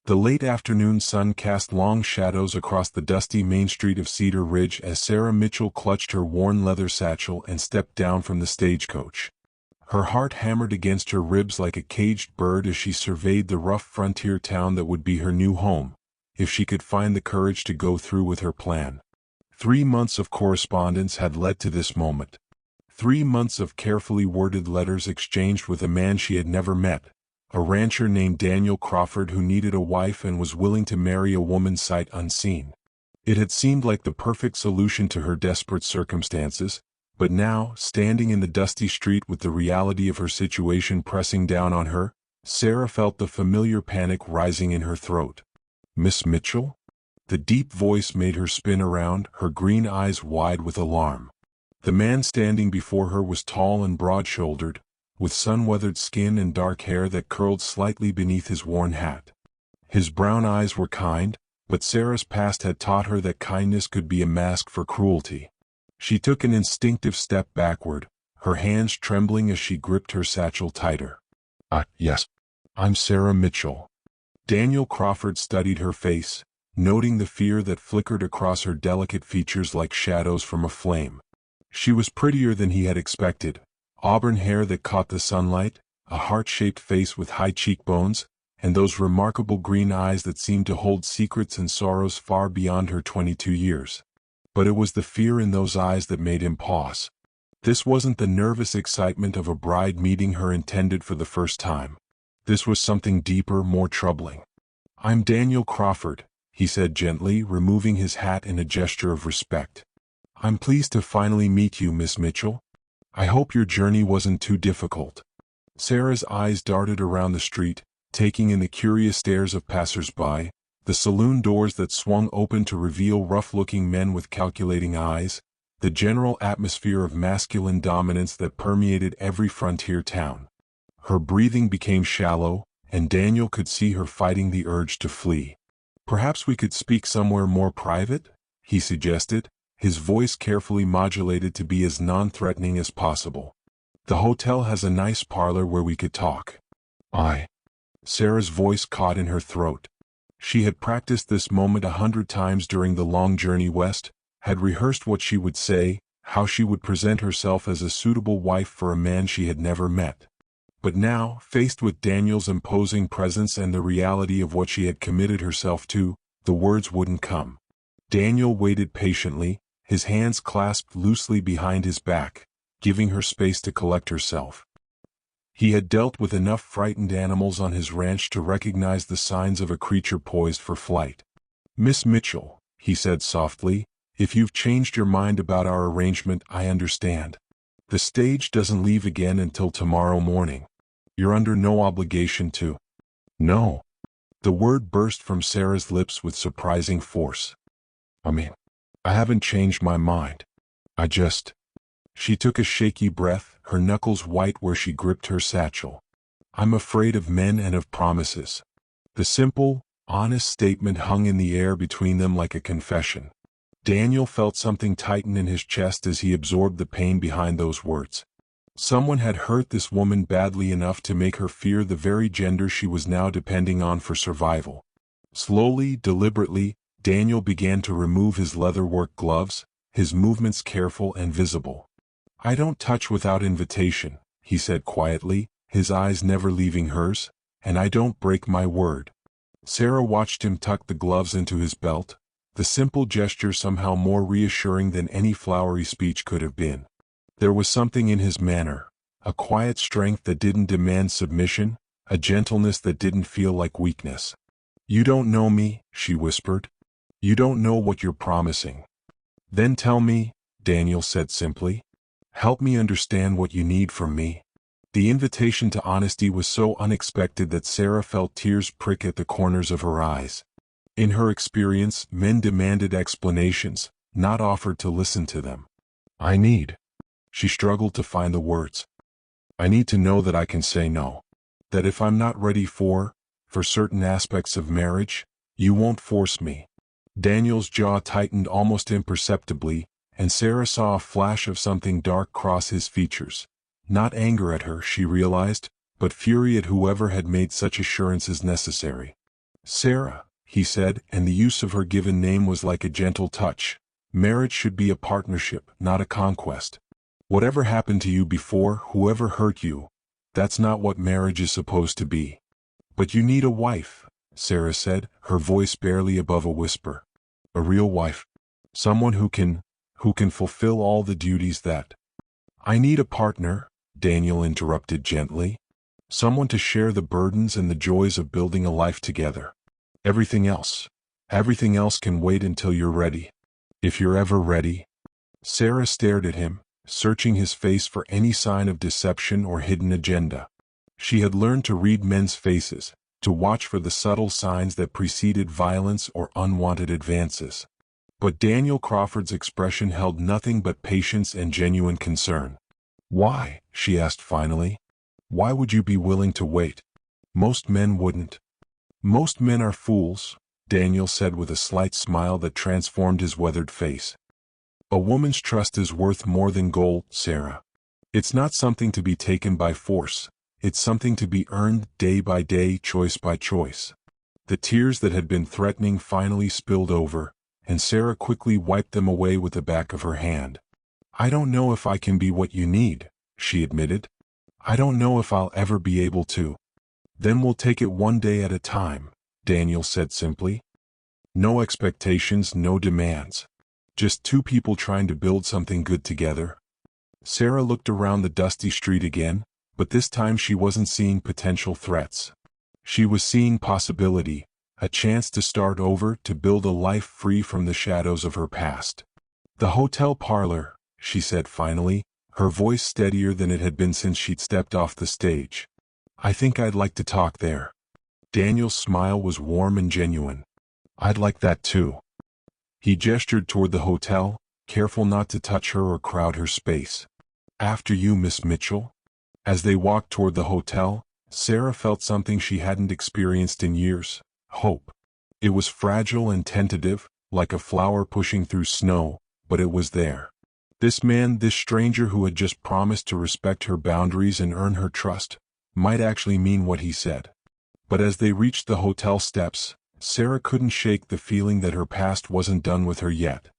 The late afternoon sun cast long shadows across the dusty main street of Cedar Ridge as Sarah Mitchell clutched her worn leather satchel and stepped down from the stagecoach. Her heart hammered against her ribs like a caged bird as she surveyed the rough frontier town that would be her new home, if she could find the courage to go through with her plan. 3 months of correspondence had led to this moment. 3 months of carefully worded letters exchanged with a man she had never met, a rancher named Daniel Crawford who needed a wife and was willing to marry a woman sight unseen. It had seemed like the perfect solution to her desperate circumstances, but now, standing in the dusty street with the reality of her situation pressing down on her, Sarah felt the familiar panic rising in her throat. "Miss Mitchell?" The deep voice made her spin around, her green eyes wide with alarm. The man standing before her was tall and broad-shouldered, with sun-weathered skin and dark hair that curled slightly beneath his worn hat. His brown eyes were kind, but Sarah's past had taught her that kindness could be a mask for cruelty. She took an instinctive step backward, her hands trembling as she gripped her satchel tighter. Yes. I'm Sarah Mitchell." Daniel Crawford studied her face, noting the fear that flickered across her delicate features like shadows from a flame. She was prettier than he had expected. Auburn hair that caught the sunlight, a heart-shaped face with high cheekbones, and those remarkable green eyes that seemed to hold secrets and sorrows far beyond her 22 years. But it was the fear in those eyes that made him pause. This wasn't the nervous excitement of a bride meeting her intended for the first time. This was something deeper, more troubling. "I'm Daniel Crawford," he said gently, removing his hat in a gesture of respect. "I'm pleased to finally meet you, Miss Mitchell. I hope your journey wasn't too difficult." Sarah's eyes darted around the street, taking in the curious stares of passers-by, the saloon doors that swung open to reveal rough-looking men with calculating eyes, the general atmosphere of masculine dominance that permeated every frontier town. Her breathing became shallow, and Daniel could see her fighting the urge to flee. "Perhaps we could speak somewhere more private?" he suggested, his voice carefully modulated to be as non-threatening as possible. "The hotel has a nice parlor where we could talk." Sarah's voice caught in her throat. She had practiced this moment 100 times during the long journey west, had rehearsed what she would say, how she would present herself as a suitable wife for a man she had never met. But now, faced with Daniel's imposing presence and the reality of what she had committed herself to, the words wouldn't come. Daniel waited patiently, his hands clasped loosely behind his back, giving her space to collect herself. He had dealt with enough frightened animals on his ranch to recognize the signs of a creature poised for flight. "Miss Mitchell," he said softly, "if you've changed your mind about our arrangement, I understand. The stage doesn't leave again until tomorrow morning. You're under no obligation to." "No." The word burst from Sarah's lips with surprising force. I haven't changed my mind. She took a shaky breath, her knuckles white where she gripped her satchel. "I'm afraid of men and of promises." The simple, honest statement hung in the air between them like a confession. Daniel felt something tighten in his chest as he absorbed the pain behind those words. Someone had hurt this woman badly enough to make her fear the very gender she was now depending on for survival. Slowly, deliberately, Daniel began to remove his leatherwork gloves, his movements careful and visible. "I don't touch without invitation," he said quietly, his eyes never leaving hers, "and I don't break my word." Sarah watched him tuck the gloves into his belt, the simple gesture somehow more reassuring than any flowery speech could have been. There was something in his manner, a quiet strength that didn't demand submission, a gentleness that didn't feel like weakness. "You don't know me," she whispered. "You don't know what you're promising." "Then tell me," Daniel said simply. "Help me understand what you need from me." The invitation to honesty was so unexpected that Sarah felt tears prick at the corners of her eyes. In her experience, men demanded explanations, not offered to listen to them. She struggled to find the words. "I need to know that I can say no. That if I'm not ready for certain aspects of marriage, you won't force me." Daniel's jaw tightened almost imperceptibly, and Sarah saw a flash of something dark cross his features. Not anger at her, she realized, but fury at whoever had made such assurances necessary. Sarah, he said, and the use of her given name was like a gentle touch. Marriage should be a partnership, not a conquest. Whatever happened to you before, whoever hurt you, that's not what marriage is supposed to be. But you need a wife, Sarah said, her voice barely above a whisper. A real wife. Someone who can fulfill all the duties that... I need a partner, Daniel interrupted gently. Someone to share the burdens and the joys of building a life together. Everything else can wait until you're ready. If you're ever ready. Sarah stared at him, searching his face for any sign of deception or hidden agenda. She had learned to read men's faces, to watch for the subtle signs that preceded violence or unwanted advances. But Daniel Crawford's expression held nothing but patience and genuine concern. Why? She asked finally. Why would you be willing to wait? Most men wouldn't. Most men are fools, Daniel said with a slight smile that transformed his weathered face. A woman's trust is worth more than gold, Sarah. It's not something to be taken by force. It's something to be earned day by day, choice by choice. The tears that had been threatening finally spilled over, and Sarah quickly wiped them away with the back of her hand. I don't know if I can be what you need, she admitted. I don't know if I'll ever be able to. Then we'll take it one day at a time, Daniel said simply. No expectations, no demands. Just two people trying to build something good together. Sarah looked around the dusty street again, but this time she wasn't seeing potential threats. She was seeing possibility, a chance to start over, to build a life free from the shadows of her past. The hotel parlor, she said finally, her voice steadier than it had been since she'd stepped off the stage. I think I'd like to talk there. Daniel's smile was warm and genuine. I'd like that too. He gestured toward the hotel, careful not to touch her or crowd her space. After you, Miss Mitchell. As they walked toward the hotel, Sarah felt something she hadn't experienced in years: hope. It was fragile and tentative, like a flower pushing through snow, but it was there. This man, this stranger who had just promised to respect her boundaries and earn her trust, might actually mean what he said. But as they reached the hotel steps, Sarah couldn't shake the feeling that her past wasn't done with her yet.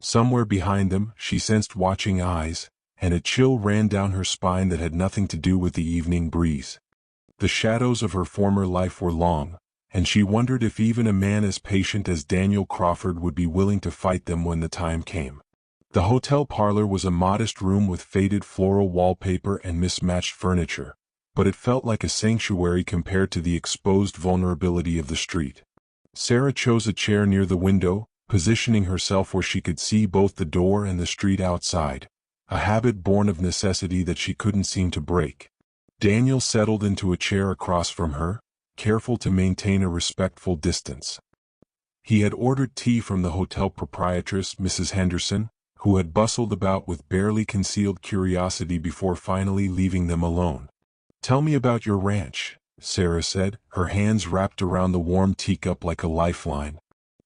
Somewhere behind them, she sensed watching eyes, and a chill ran down her spine that had nothing to do with the evening breeze. The shadows of her former life were long, and she wondered if even a man as patient as Daniel Crawford would be willing to fight them when the time came. The hotel parlor was a modest room with faded floral wallpaper and mismatched furniture, but it felt like a sanctuary compared to the exposed vulnerability of the street. Sarah chose a chair near the window, positioning herself where she could see both the door and the street outside, a habit born of necessity that she couldn't seem to break. Daniel settled into a chair across from her, careful to maintain a respectful distance. He had ordered tea from the hotel proprietress, Mrs. Henderson, who had bustled about with barely concealed curiosity before finally leaving them alone. Tell me about your ranch, Sarah said, her hands wrapped around the warm teacup like a lifeline.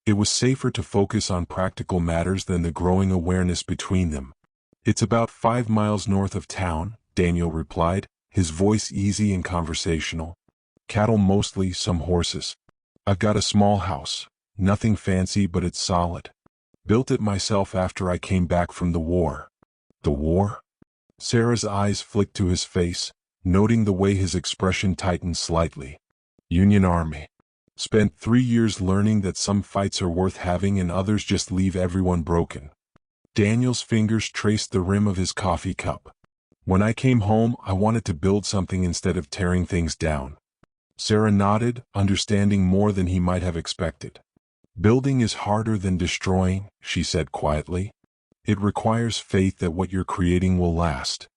It was safer to focus on practical matters than the growing awareness between them. It's about 5 miles north of town, Daniel replied, his voice easy and conversational. Cattle mostly, some horses. I've got a small house, nothing fancy but it's solid. Built it myself after I came back from the war. The war? Sarah's eyes flicked to his face, noting the way his expression tightened slightly. Union Army. Spent 3 years learning that some fights are worth having and others just leave everyone broken. Daniel's fingers traced the rim of his coffee cup. When I came home, I wanted to build something instead of tearing things down. Sarah nodded, understanding more than he might have expected. Building is harder than destroying, she said quietly. It requires faith that what you're creating will last.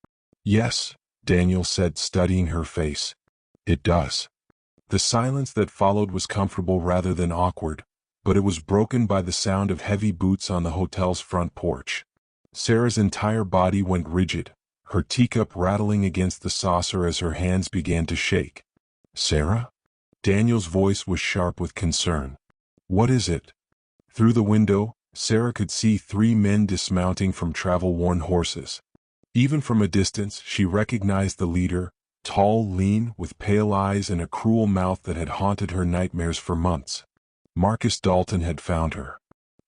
Yes, Daniel said, studying her face. It does. The silence that followed was comfortable rather than awkward, but it was broken by the sound of heavy boots on the hotel's front porch. Sarah's entire body went rigid, her teacup rattling against the saucer as her hands began to shake. Sarah? Daniel's voice was sharp with concern. What is it? Through the window, Sarah could see 3 men dismounting from travel-worn horses. Even from a distance, she recognized the leader, tall, lean, with pale eyes and a cruel mouth that had haunted her nightmares for months. Marcus Dalton had found her.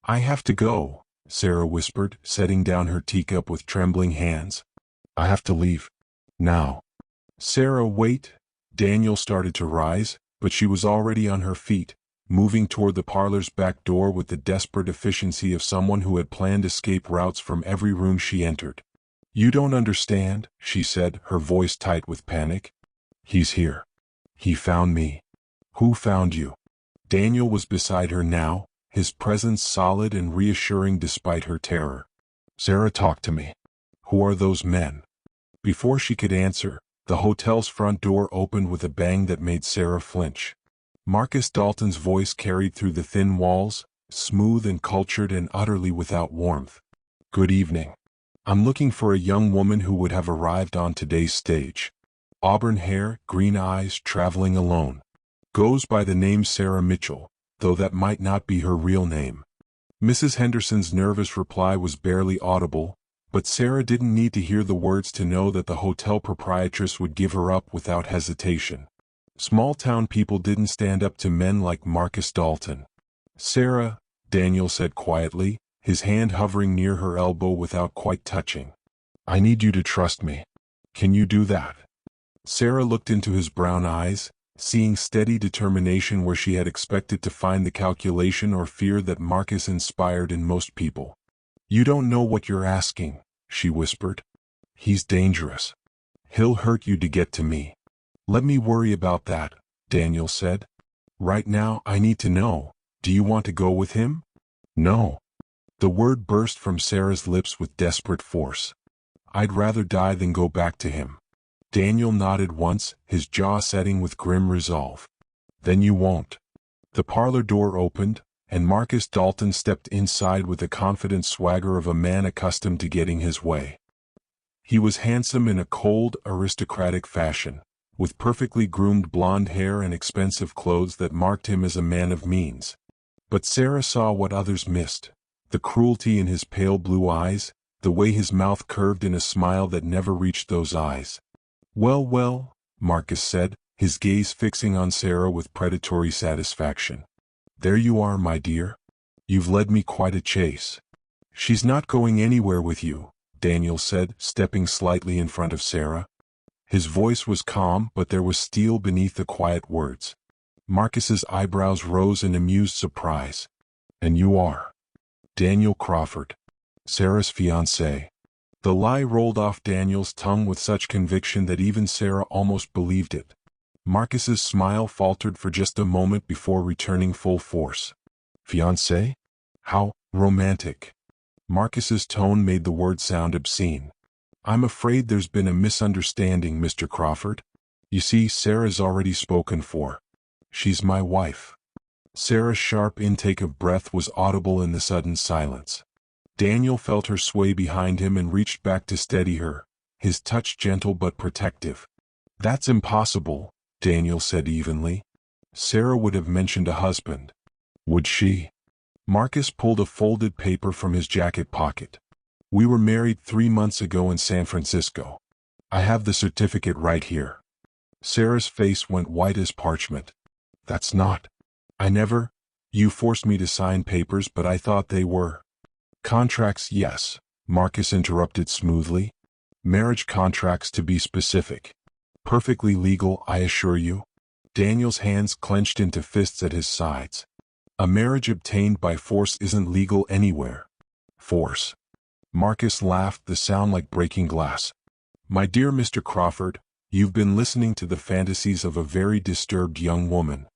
"I have to go," Sarah whispered, setting down her teacup with trembling hands. "I have to leave. Now." "Sarah, wait." Daniel started to rise, but she was already on her feet, moving toward the parlor's back door with the desperate efficiency of someone who had planned escape routes from every room she entered. "You don't understand," she said, her voice tight with panic. "He's here. He found me." "Who found you?" Daniel was beside her now, his presence solid and reassuring despite her terror. "Sarah, talk to me. Who are those men?" Before she could answer, the hotel's front door opened with a bang that made Sarah flinch. Marcus Dalton's voice carried through the thin walls, smooth and cultured and utterly without warmth. "Good evening. I'm looking for a young woman who would have arrived on today's stage. Auburn hair, green eyes, traveling alone. Goes by the name Sarah Mitchell, though that might not be her real name." Mrs. Henderson's nervous reply was barely audible, but Sarah didn't need to hear the words to know that the hotel proprietress would give her up without hesitation. Small-town people didn't stand up to men like Marcus Dalton. "Sarah," Daniel said quietly, his hand hovering near her elbow without quite touching. "I need you to trust me. Can you do that?" Sarah looked into his brown eyes, seeing steady determination where she had expected to find the calculation or fear that Marcus inspired in most people. "You don't know what you're asking," she whispered. "He's dangerous. He'll hurt you to get to me." "Let me worry about that," Daniel said. "Right now I need to know, do you want to go with him?" "No." The word burst from Sarah's lips with desperate force. "I'd rather die than go back to him." Daniel nodded once, his jaw setting with grim resolve. "Then you won't." The parlor door opened, and Marcus Dalton stepped inside with the confident swagger of a man accustomed to getting his way. He was handsome in a cold, aristocratic fashion, with perfectly groomed blonde hair and expensive clothes that marked him as a man of means. But Sarah saw what others missed: the cruelty in his pale blue eyes, the way his mouth curved in a smile that never reached those eyes. "Well, well," Marcus said, his gaze fixing on Sarah with predatory satisfaction. "There you are, my dear. You've led me quite a chase." "She's not going anywhere with you," Daniel said, stepping slightly in front of Sarah. His voice was calm, but there was steel beneath the quiet words. Marcus's eyebrows rose in amused surprise. "And you are?" "Daniel Crawford. Sarah's fiancé." The lie rolled off Daniel's tongue with such conviction that even Sarah almost believed it. Marcus's smile faltered for just a moment before returning full force. "Fiancé? How romantic." Marcus's tone made the word sound obscene. "I'm afraid there's been a misunderstanding, Mr. Crawford. You see, Sarah's already spoken for. She's my wife." Sarah's sharp intake of breath was audible in the sudden silence. Daniel felt her sway behind him and reached back to steady her, his touch gentle but protective. "That's impossible," Daniel said evenly. "Sarah would have mentioned a husband." "Would she?" Marcus pulled a folded paper from his jacket pocket. "We were married 3 months ago in San Francisco. I have the certificate right here." Sarah's face went white as parchment. "That's not. I never. You forced me to sign papers, but I thought they were." "Contracts, yes," Marcus interrupted smoothly. "Marriage contracts, to be specific. Perfectly legal, I assure you." Daniel's hands clenched into fists at his sides. "A marriage obtained by force isn't legal anywhere." "Force?" Marcus laughed, the sound like breaking glass. "My dear Mr. Crawford, you've been listening to the fantasies of a very disturbed young woman.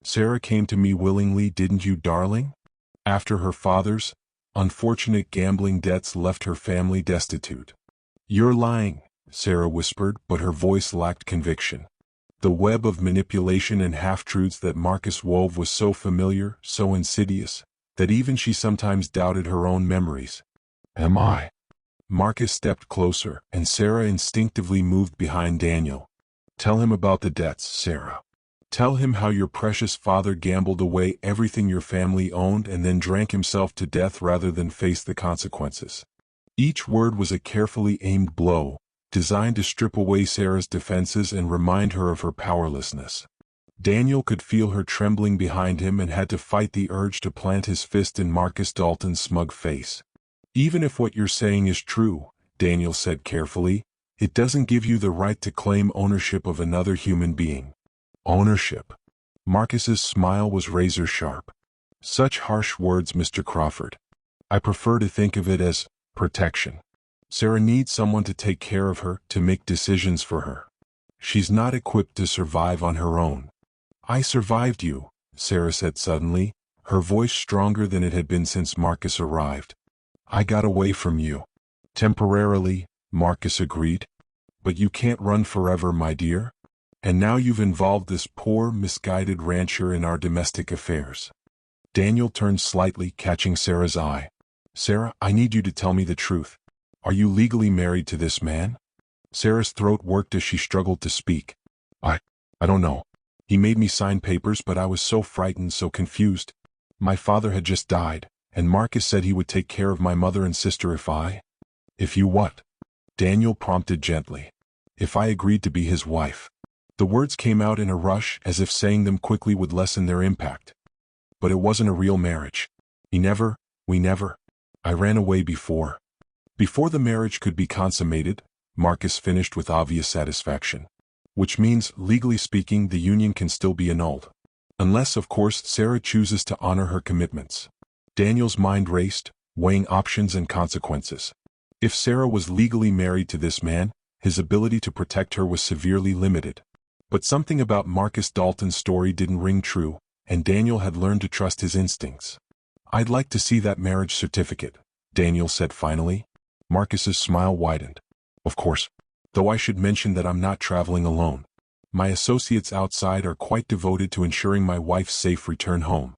Sarah came to me willingly, didn't you, darling? After her father's unfortunate gambling debts left her family destitute." "You're lying," Sarah whispered, but her voice lacked conviction. The web of manipulation and half-truths that Marcus wove was so familiar, so insidious, that even she sometimes doubted her own memories. "Am I?" Marcus stepped closer, and Sarah instinctively moved behind Daniel. "Tell him about the debts, Sarah. Tell him how your precious father gambled away everything your family owned and then drank himself to death rather than face the consequences." Each word was a carefully aimed blow, designed to strip away Sarah's defenses and remind her of her powerlessness. Daniel could feel her trembling behind him and had to fight the urge to plant his fist in Marcus Dalton's smug face. Even if what you're saying is true, Daniel said carefully, it doesn't give you the right to claim ownership of another human being. Ownership. Marcus's smile was razor sharp. Such harsh words, Mr. Crawford. I prefer to think of it as protection. Sarah needs someone to take care of her, to make decisions for her. She's not equipped to survive on her own. I survived you, Sarah said suddenly, her voice stronger than it had been since Marcus arrived. I got away from you. Temporarily, Marcus agreed. But you can't run forever, my dear. And now you've involved this poor, misguided rancher in our domestic affairs. Daniel turned slightly, catching Sarah's eye. Sarah, I need you to tell me the truth. Are you legally married to this man? Sarah's throat worked as she struggled to speak. I don't know. He made me sign papers, but I was so frightened, so confused. My father had just died, and Marcus said he would take care of my mother and sister if you what? Daniel prompted gently. If I agreed to be his wife. The words came out in a rush, as if saying them quickly would lessen their impact. But it wasn't a real marriage. We never. I ran away before the marriage could be consummated, Marcus finished with obvious satisfaction. Which means, legally speaking, the union can still be annulled. Unless, of course, Sarah chooses to honor her commitments. Daniel's mind raced, weighing options and consequences. If Sarah was legally married to this man, his ability to protect her was severely limited. But something about Marcus Dalton's story didn't ring true, and Daniel had learned to trust his instincts. I'd like to see that marriage certificate, Daniel said finally. Marcus's smile widened. Of course. Though I should mention that I'm not traveling alone. My associates outside are quite devoted to ensuring my wife's safe return home.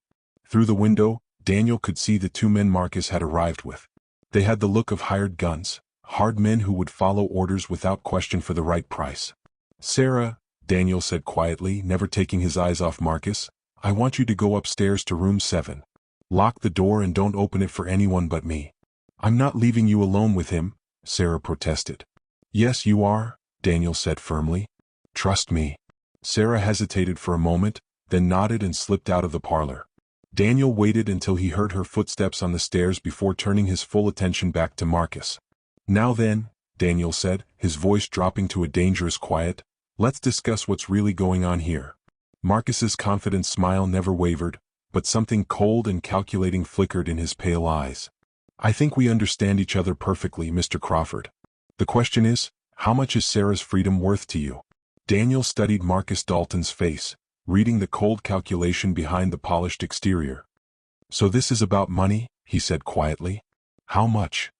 Through the window, Daniel could see the two men Marcus had arrived with. They had the look of hired guns, hard men who would follow orders without question for the right price. Sarah, Daniel said quietly, never taking his eyes off Marcus, I want you to go upstairs to room 7. Lock the door and don't open it for anyone but me. I'm not leaving you alone with him, Sarah protested. Yes, you are, Daniel said firmly. Trust me. Sarah hesitated for a moment, then nodded and slipped out of the parlor. Daniel waited until he heard her footsteps on the stairs before turning his full attention back to Marcus. Now then, Daniel said, his voice dropping to a dangerous quiet, let's discuss what's really going on here. Marcus's confident smile never wavered, but something cold and calculating flickered in his pale eyes. I think we understand each other perfectly, Mr. Crawford. The question is, how much is Sarah's freedom worth to you? Daniel studied Marcus Dalton's face, reading the cold calculation behind the polished exterior. So this is about money, he said quietly. How much?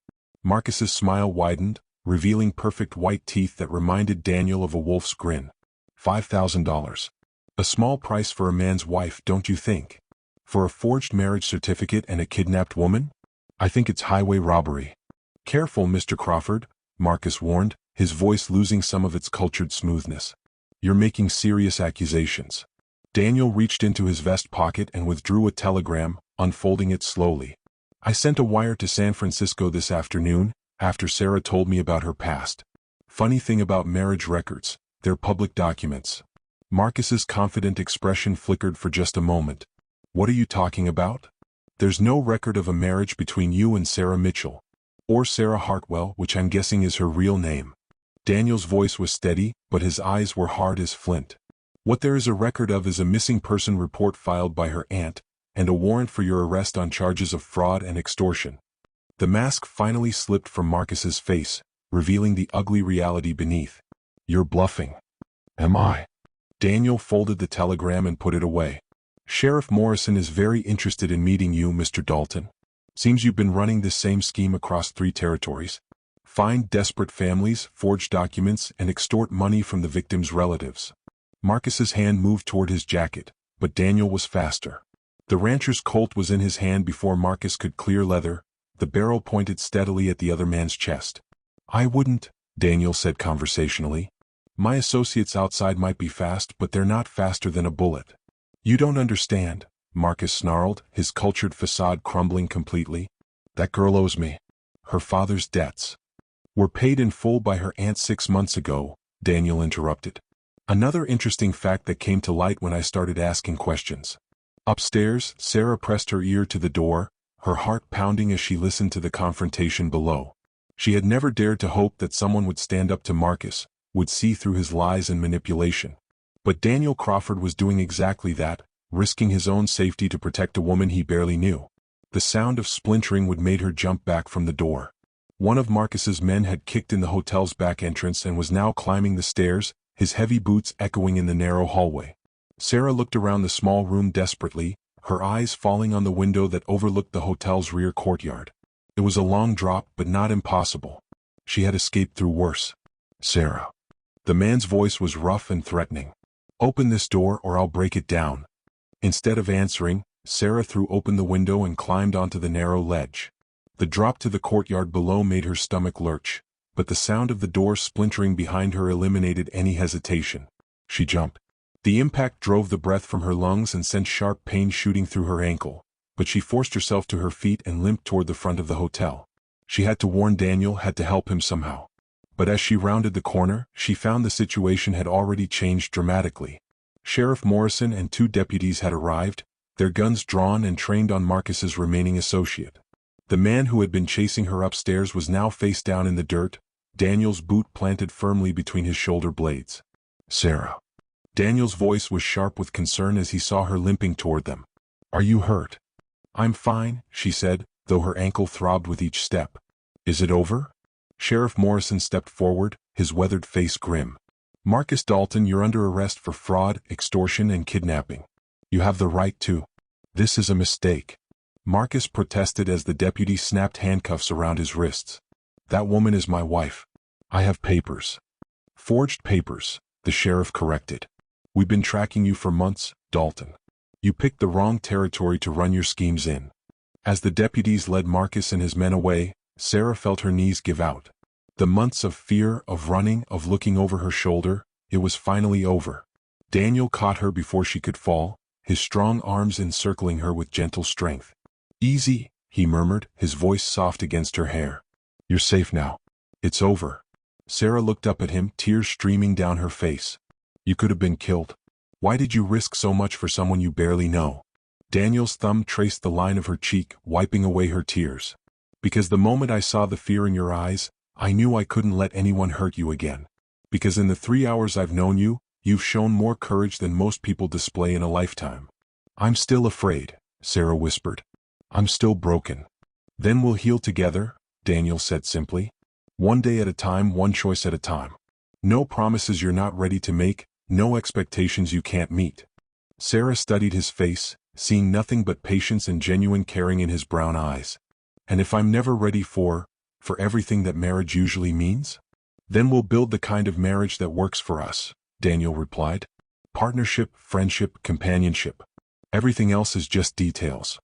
Marcus's smile widened, revealing perfect white teeth that reminded Daniel of a wolf's grin. $5,000. A small price for a man's wife, don't you think? For a forged marriage certificate and a kidnapped woman? I think it's highway robbery. Careful, Mr. Crawford, Marcus warned, his voice losing some of its cultured smoothness. You're making serious accusations. Daniel reached into his vest pocket and withdrew a telegram, unfolding it slowly. I sent a wire to San Francisco this afternoon, after Sarah told me about her past. Funny thing about marriage records, they're public documents. Marcus's confident expression flickered for just a moment. What are you talking about? There's no record of a marriage between you and Sarah Mitchell. Or Sarah Hartwell, which I'm guessing is her real name. Daniel's voice was steady, but his eyes were hard as flint. What there is a record of is a missing person report filed by her aunt, and a warrant for your arrest on charges of fraud and extortion. The mask finally slipped from Marcus's face, revealing the ugly reality beneath. You're bluffing. Am I? Daniel folded the telegram and put it away. Sheriff Morrison is very interested in meeting you, Mr. Dalton. Seems you've been running this same scheme across 3 territories. Find desperate families, forge documents, and extort money from the victims' relatives. Marcus's hand moved toward his jacket, but Daniel was faster. The rancher's Colt was in his hand before Marcus could clear leather, the barrel pointed steadily at the other man's chest. I wouldn't, Daniel said conversationally. My associates outside might be fast, but they're not faster than a bullet. You don't understand, Marcus snarled, his cultured facade crumbling completely. That girl owes me. Her father's debts were paid in full by her aunt 6 months ago, Daniel interrupted. Another interesting fact that came to light when I started asking questions. Upstairs, Sarah pressed her ear to the door, her heart pounding as she listened to the confrontation below. She had never dared to hope that someone would stand up to Marcus, would see through his lies and manipulation. But Daniel Crawford was doing exactly that, risking his own safety to protect a woman he barely knew. The sound of splintering would made her jump back from the door. One of Marcus's men had kicked in the hotel's back entrance and was now climbing the stairs, his heavy boots echoing in the narrow hallway. Sarah looked around the small room desperately, her eyes falling on the window that overlooked the hotel's rear courtyard. It was a long drop but not impossible. She had escaped through worse. Sarah. The man's voice was rough and threatening. Open this door or I'll break it down. Instead of answering, Sarah threw open the window and climbed onto the narrow ledge. The drop to the courtyard below made her stomach lurch, but the sound of the door splintering behind her eliminated any hesitation. She jumped. The impact drove the breath from her lungs and sent sharp pain shooting through her ankle, but she forced herself to her feet and limped toward the front of the hotel. She had to warn Daniel, had to help him somehow. But as she rounded the corner, she found the situation had already changed dramatically. Sheriff Morrison and 2 deputies had arrived, their guns drawn and trained on Marcus's remaining associate. The man who had been chasing her upstairs was now face down in the dirt, Daniel's boot planted firmly between his shoulder blades. Sarah. Daniel's voice was sharp with concern as he saw her limping toward them. Are you hurt? I'm fine, she said, though her ankle throbbed with each step. Is it over? Sheriff Morrison stepped forward, his weathered face grim. Marcus Dalton, you're under arrest for fraud, extortion, and kidnapping. You have the right to. This is a mistake. Marcus protested as the deputy snapped handcuffs around his wrists. That woman is my wife. I have papers. Forged papers, the sheriff corrected. We've been tracking you for months, Dalton. You picked the wrong territory to run your schemes in. As the deputies led Marcus and his men away, Sarah felt her knees give out. The months of fear, of running, of looking over her shoulder, it was finally over. Daniel caught her before she could fall, his strong arms encircling her with gentle strength. Easy, he murmured, his voice soft against her hair. You're safe now. It's over. Sarah looked up at him, tears streaming down her face. You could have been killed. Why did you risk so much for someone you barely know? Daniel's thumb traced the line of her cheek, wiping away her tears. Because the moment I saw the fear in your eyes, I knew I couldn't let anyone hurt you again. Because in the 3 hours I've known you, you've shown more courage than most people display in a lifetime. I'm still afraid, Sarah whispered. I'm still broken. Then we'll heal together, Daniel said simply. One day at a time, one choice at a time. No promises you're not ready to make, no expectations you can't meet. Sarah studied his face, seeing nothing but patience and genuine caring in his brown eyes. And if I'm never ready for everything that marriage usually means? Then we'll build the kind of marriage that works for us, Daniel replied. Partnership, friendship, companionship. Everything else is just details.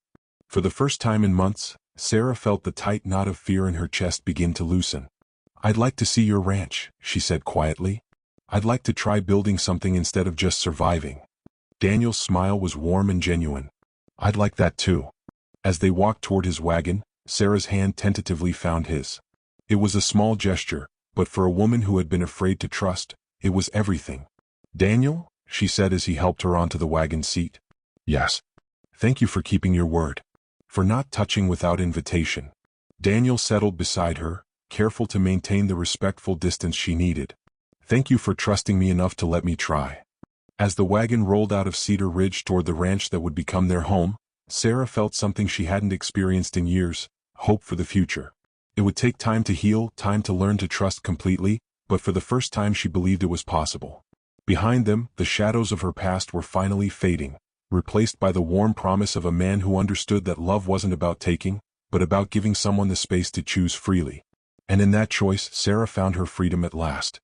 For the first time in months, Sarah felt the tight knot of fear in her chest begin to loosen. I'd like to see your ranch, she said quietly. I'd like to try building something instead of just surviving. Daniel's smile was warm and genuine. I'd like that too. As they walked toward his wagon, Sarah's hand tentatively found his. It was a small gesture, but for a woman who had been afraid to trust, it was everything. Daniel, she said as he helped her onto the wagon seat. Yes. Thank you for keeping your word. For not touching without invitation. Daniel settled beside her, careful to maintain the respectful distance she needed. Thank you for trusting me enough to let me try. As the wagon rolled out of Cedar Ridge toward the ranch that would become their home, Sarah felt something she hadn't experienced in years, hope for the future. It would take time to heal, time to learn to trust completely, but for the first time she believed it was possible. Behind them, the shadows of her past were finally fading, replaced by the warm promise of a man who understood that love wasn't about taking, but about giving someone the space to choose freely. And in that choice, Sarah found her freedom at last.